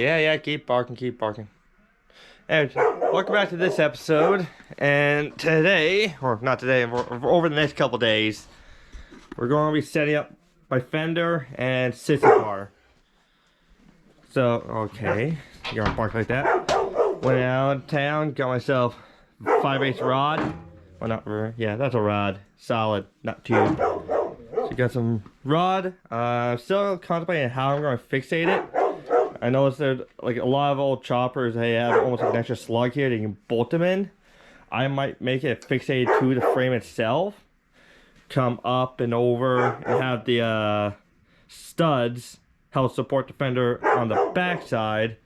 Yeah, keep barking, keep barking. And welcome back to this episode. And today, or not today, over the next couple days, we're going to be setting up my fender and sissy bar. So, okay, you're gonna bark like that. Went out of town, got myself 5/8 rod. Well, not, yeah, that's a rod. Solid, not tube. So, got some rod. I'm still contemplating how I'm going to fixate it. I noticed there's like a lot of old choppers, they have almost like an extra slug here that you can bolt them in. I might make it fixated to the frame itself. Come up and over and have the studs help support the fender on the back side.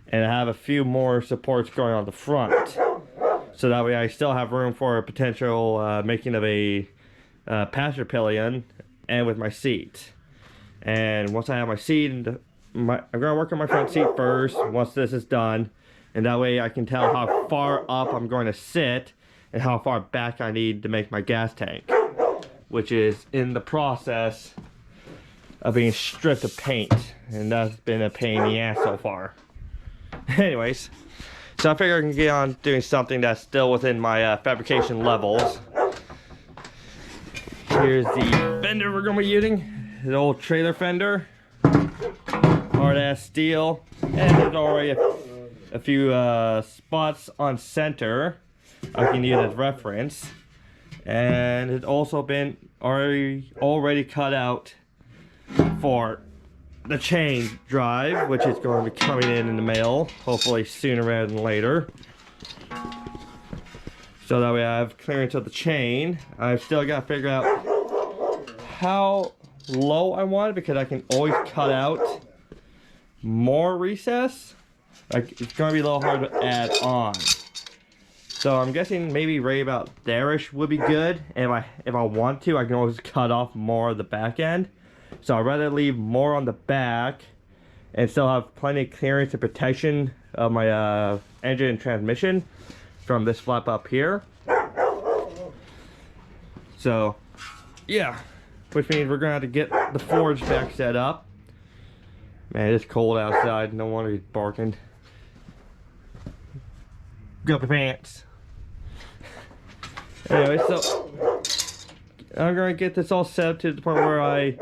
And have a few more supports going on the front. So that way I still have room for a potential making of a passenger pillion and with my seat. And once I have my seat, I'm going to work on my front seat first once this is done. And that way I can tell how far up I'm going to sit and how far back I need to make my gas tank. Which is in the process of being stripped of paint. And that's been a pain in the ass so far. Anyways, so I figure I can get on doing something that's still within my fabrication levels. Here's the fender we're going to be using. The old trailer fender. Hard ass steel. And there's already a few spots on center I can use as reference. And it's also been already cut out for the chain drive, which is going to be coming in the mail, hopefully sooner rather than later. So that way I have clearance of the chain. I've still got to figure out how low I want it because I can always cut out more recess. Like, it's going to be a little hard to add on. So I'm guessing maybe right about there-ish would be good. And if I want to, I can always cut off more of the back end. So I'd rather leave more on the back and still have plenty of clearance and protection of my engine and transmission from this flap up here. So, yeah. Which means we're going to have to get the forge back set up. Man, it's cold outside. No wonder he's barking. Grab your pants. Anyway, so I'm going to get this all set up to the point where I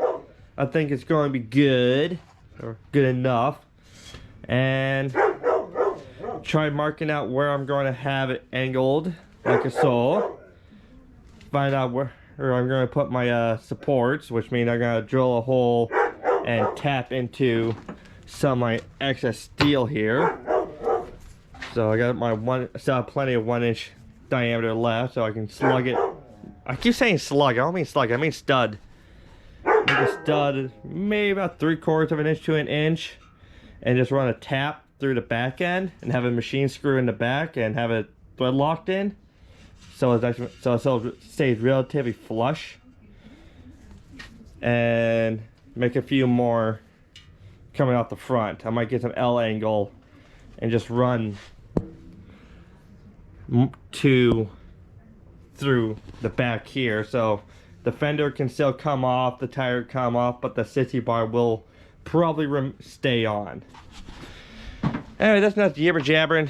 think it's going to be good, or good enough, and try marking out where I'm going to have it angled, like so. Find out where I'm going to put my supports, which means I'm going to drill a hole and tap into some of my excess steel here. So I got still have plenty of 1-inch diameter left, so I can slug it. I keep saying slug, I don't mean slug, I mean stud. Make a stud maybe about 3/4 of an inch to an inch, and just run a tap through the back end and have a machine screw in the back and have it thread locked in, so it stays relatively flush. And make a few more coming off the front. I might get some L angle and just run through the back here, so the fender can still come off, the tire come off, but the sissy bar will probably stay on. Anyway, that's not jibber jabbering.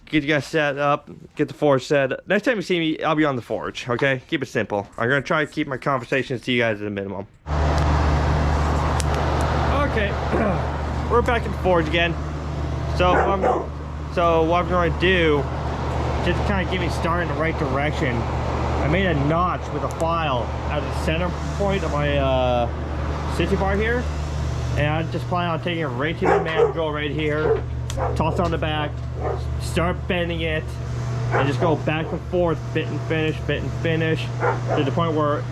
Get you guys set up, get the forge set. Next time you see me, I'll be on the forge, okay? Keep it simple. I'm gonna try to keep my conversations to you guys at a minimum. Okay, we're back at the forge again. So what I'm going to do, just to kind of get me started in the right direction, I made a notch with a file at the center point of my sissy bar here, and I just plan on taking it right to the mandrel right here, toss it on the back, start bending it, and just go back and forth, bit and finish, to the point where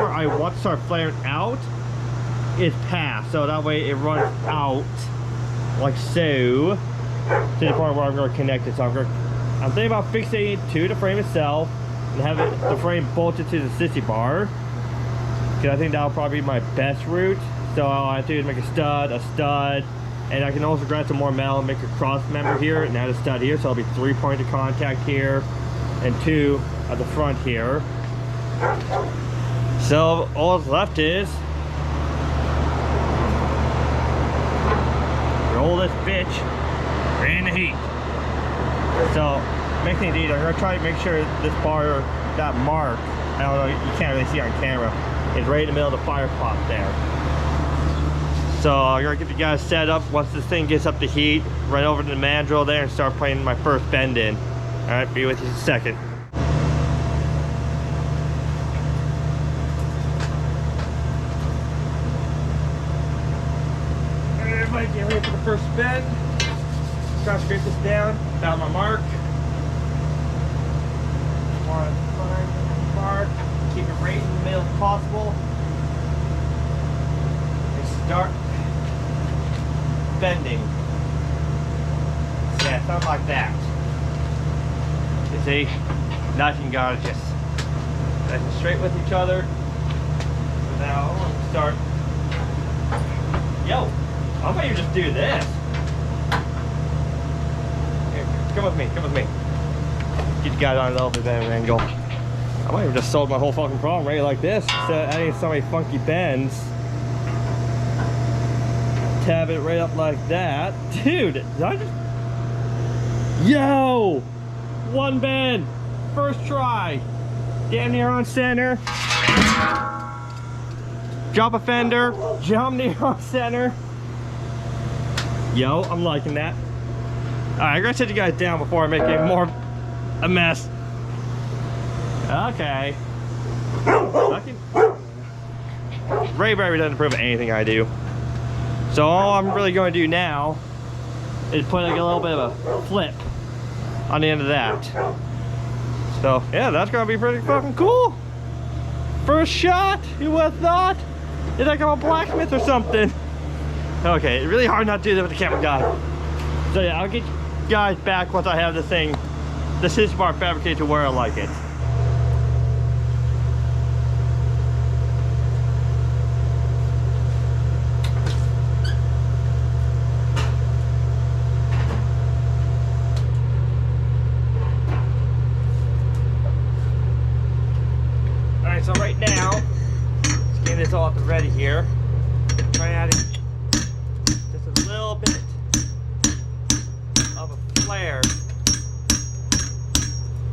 I want to start flaring out is past, so that way it runs out like so, to the point where I'm going to connect it. So I'm thinking about fixating it to the frame itself and have the frame bolted to the sissy bar, because I think that'll probably be my best route. So all I have to do is make a stud, and I can also grab some more metal and make a cross member here and add a stud here, so it'll be 3 points of contact here and 2 at the front here. So all that's left is roll this bitch in the heat. So, make things easier. I'm gonna try to make sure this bar, that mark, I don't know, you can't really see on camera, is right in the middle of the fire pot there. So I'm gonna get the guys set up. Once this thing gets up to heat, run over to the mandrel there and start putting my first bend in. All right, be with you in a second. Everybody get ready for the first bend. Try to scrape this down, about my mark. Want to find the mark, keep it right in the middle if possible. And start bending. Yeah, something like that. You see? Nice and gorgeous. Nice and straight with each other. So now I'm gonna start. Yo, I might even just do this. Here, come with me, come with me. Get you guys on a little bit better angle. I might have just solved my whole fucking problem right like this. Instead of adding so many funky bends. Tab it right up like that. Dude, did I just... Yo! One bend. First try. Damn near on center. Drop a fender. Jump near on center. Yo, I'm liking that. Alright, I'm gonna set you guys down before I make it more a mess. Okay. Ray doesn't approve of anything I do. So all I'm really going to do now is put like a little bit of a flip on the end of that. So yeah, that's gonna be pretty fucking cool. First shot, who would have thought? It's like I'm a blacksmith or something. Okay, it's really hard not to do that with the camera guy. So yeah, I'll get you guys back once I have this thing, the sissy bar fabricated to where I like it. Alright, so right now, let's get this all up and ready here. Try adding just a little bit of a flare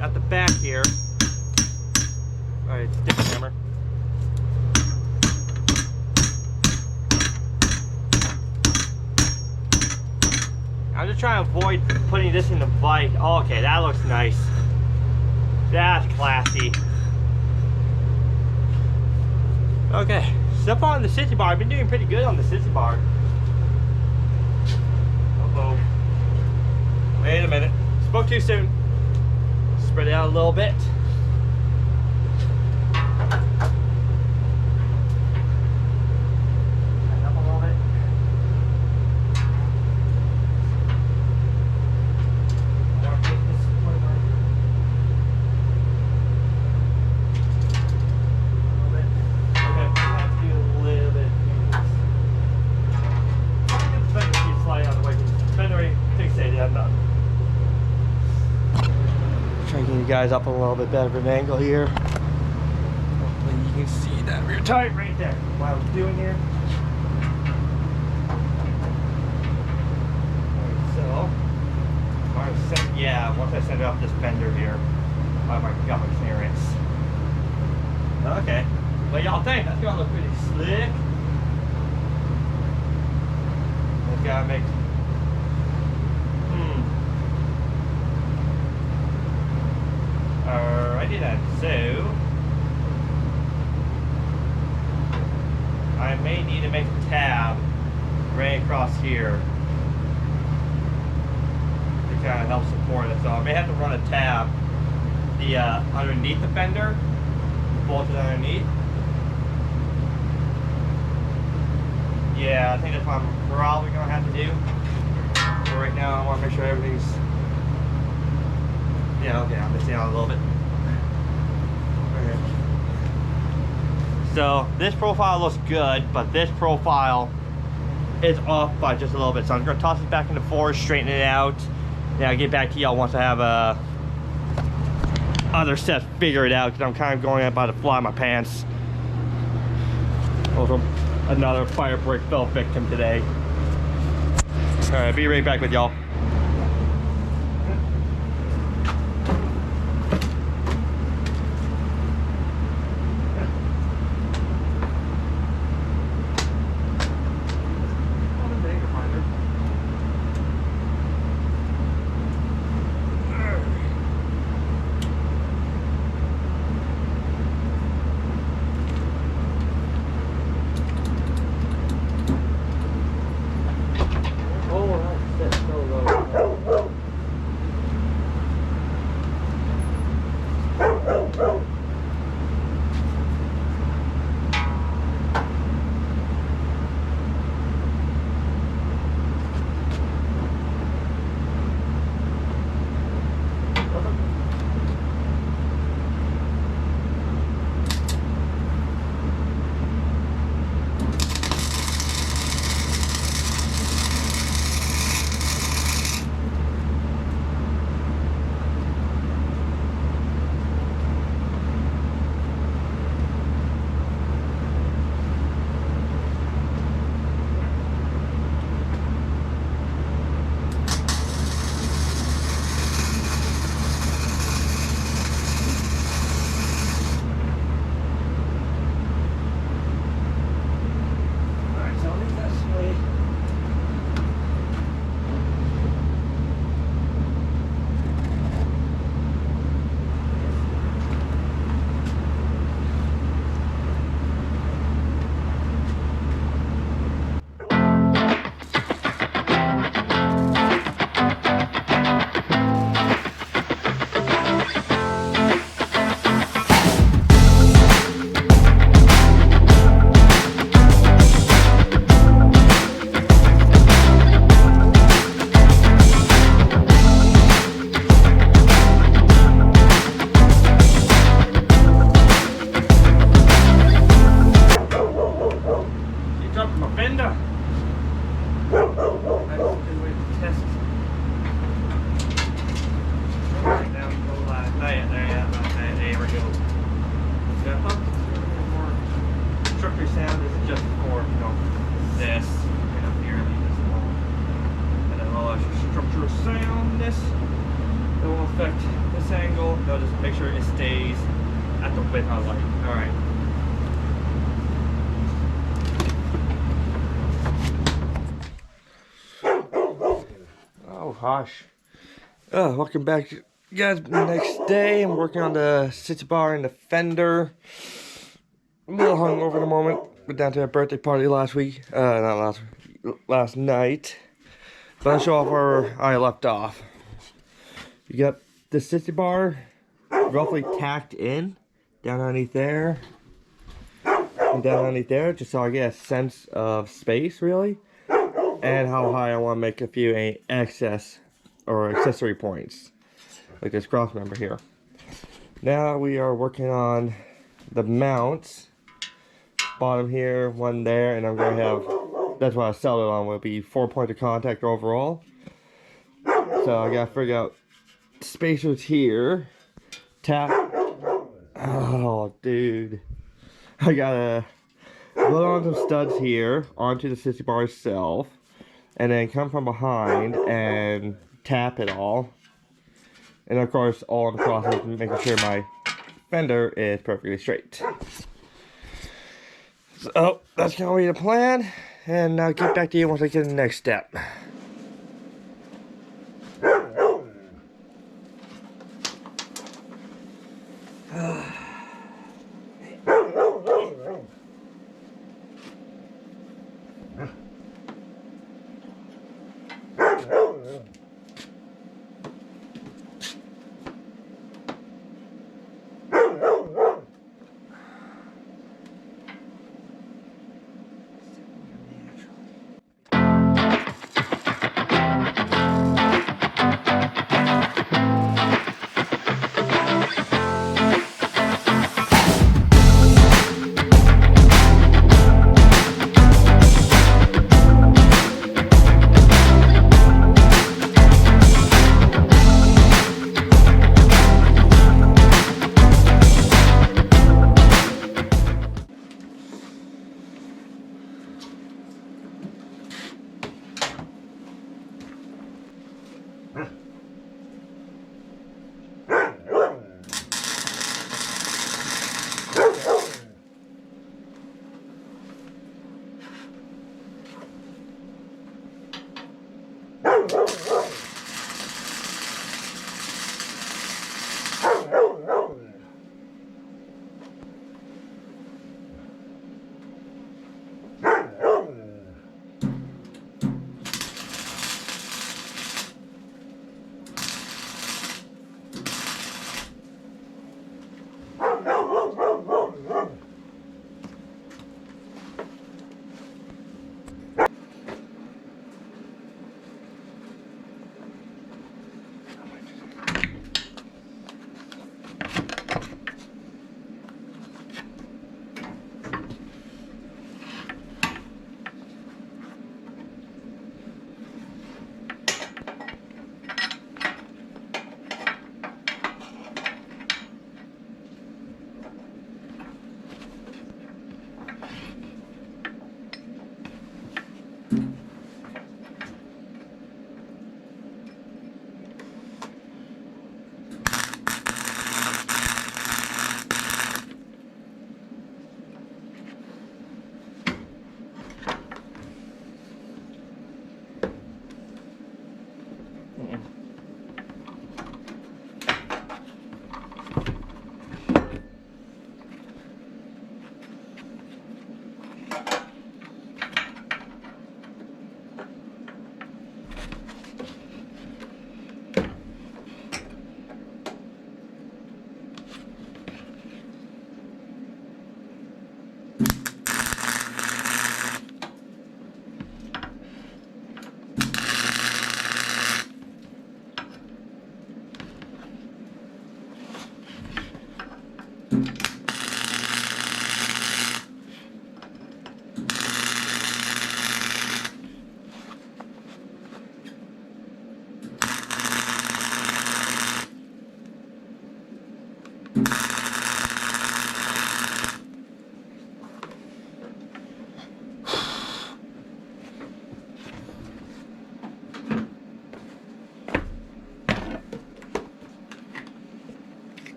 at the back here. Alright, stick hammer. I'm just trying to avoid putting this in the vise. Oh, okay, that looks nice. That's classy. Okay, so far on the sissy bar, I've been doing pretty good on the sissy bar. Uh-oh. Wait a minute. Spoke too soon. Spread it out a little bit. Tighten up a little bit. I want to take this over. A little bit. Okay, I have to do a little bit. I'll get the fender sheet sliding out of the way. Fender fixated, I'm done. Try to get you guys up a little bit better of an angle here. Hopefully you can see that rear tire right there. What I was doing here. Alright, so yeah, once I set it up this fender here, I might got my clearance. Okay. What y'all think? That's gonna look pretty slick. Just gotta make Alrighty then, so I may need to make a tab right across here to kind of help support it. So I may have to run a tab underneath the fender, bolt it underneath. Yeah, I think that's what I'm probably gonna have to do. So right now I want to make sure everything's. Yeah, okay, I'm missing out a little bit. Okay. So this profile looks good, but this profile is off by just a little bit. So I'm gonna toss it back into force, straighten it out. Yeah, I'll get back to y'all once I have other sets figured out, because I'm kind of going out by the fly of my pants. Also, another fire break fell victim today. Alright, be right back with y'all. They'll just make sure it stays at the width I like. Alright. Oh gosh. Welcome back, guys. Next day, I'm working on the sissy bar and the fender. A little hungover at the moment. Went down to a birthday party last week. Last night. But I'll show off where I left off. You got the sissy bar roughly tacked in down underneath there and down underneath there, just so I get a sense of space really, and how high I want to make a few excess or accessory points like this cross member here. Now we are working on the mounts. Bottom here, one there, and I'm going to have, that's what I sell it on, will be 4 points of contact overall. So I got to figure out spacers here. Tap. Oh, dude. I gotta put on some studs here onto the sissy bar itself, and then come from behind and tap it all. And of course, all in the process of making sure my fender is perfectly straight. So that's gonna be the plan, and I'll get back to you once I get to the next step.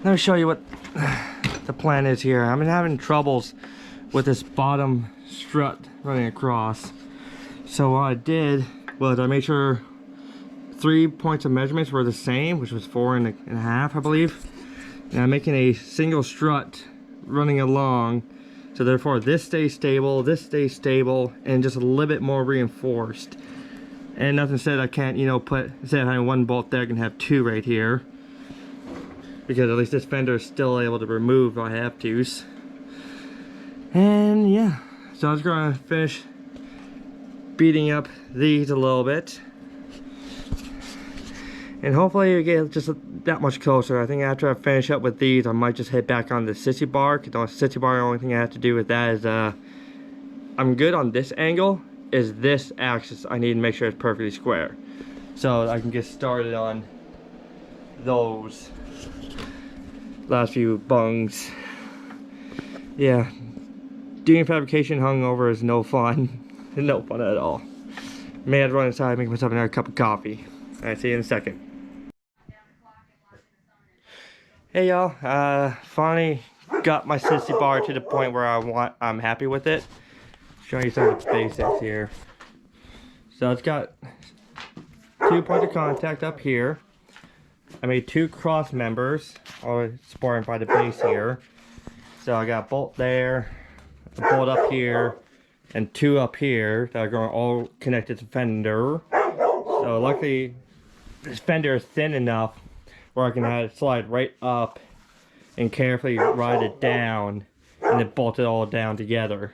let me show you what the plan is here. I've been having troubles with this bottom strut running across. So what I did was I made sure 3 points of measurements were the same, which was 4.5, I believe. And I'm making a single strut running along, so therefore this stays stable, and just a little bit more reinforced. And nothing said I can't, you know, put, instead of having 1 bolt there, I can have 2 right here, because at least this fender is still able to remove if I have to. And yeah, so I was gonna finish beating up these a little bit, and hopefully we get just that much closer. I think after I finish up with these, I might just head back on the sissy bar. Because the sissy bar, the only thing I have to do with that is I'm good on this angle. Is this axis I need to make sure it's perfectly square, so I can get started on those last few bungs. Yeah, doing fabrication hungover is no fun. No fun at all. May have to run inside and make myself another cup of coffee. Alright, see you in a second. Hey y'all, finally got my sissy bar to the point where I'm happy with it. Showing you some of the basics here. So it's got 2 points of contact up here. I made 2 cross members, all supported by the base here. So I got a bolt there, a bolt up here, and 2 up here that are going all connected to fender. So luckily this fender is thin enough where I can have it slide right up and carefully ride it down and then bolt it all down together.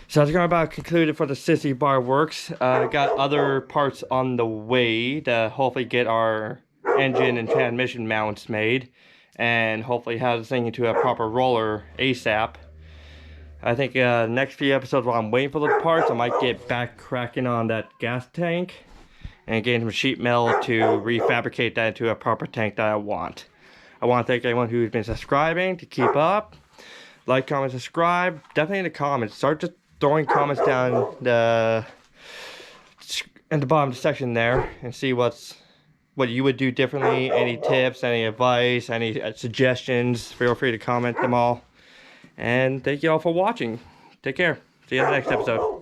So that's going to about conclude it for the sissy bar works. Got other parts on the way to hopefully get our engine and transmission mounts made, and hopefully have this thing into a proper roller ASAP. I think next few episodes while I'm waiting for the parts, I might get back cracking on that gas tank and getting some sheet metal to refabricate that into a proper tank that I want. I want to thank everyone who's been subscribing to keep up. Like, comment, subscribe. Definitely in the comments. Start just throwing comments down in the bottom of the section there and see what you would do differently. Any tips, any advice, any suggestions. Feel free to comment them all. And thank you all for watching. Take care. See you in the next episode.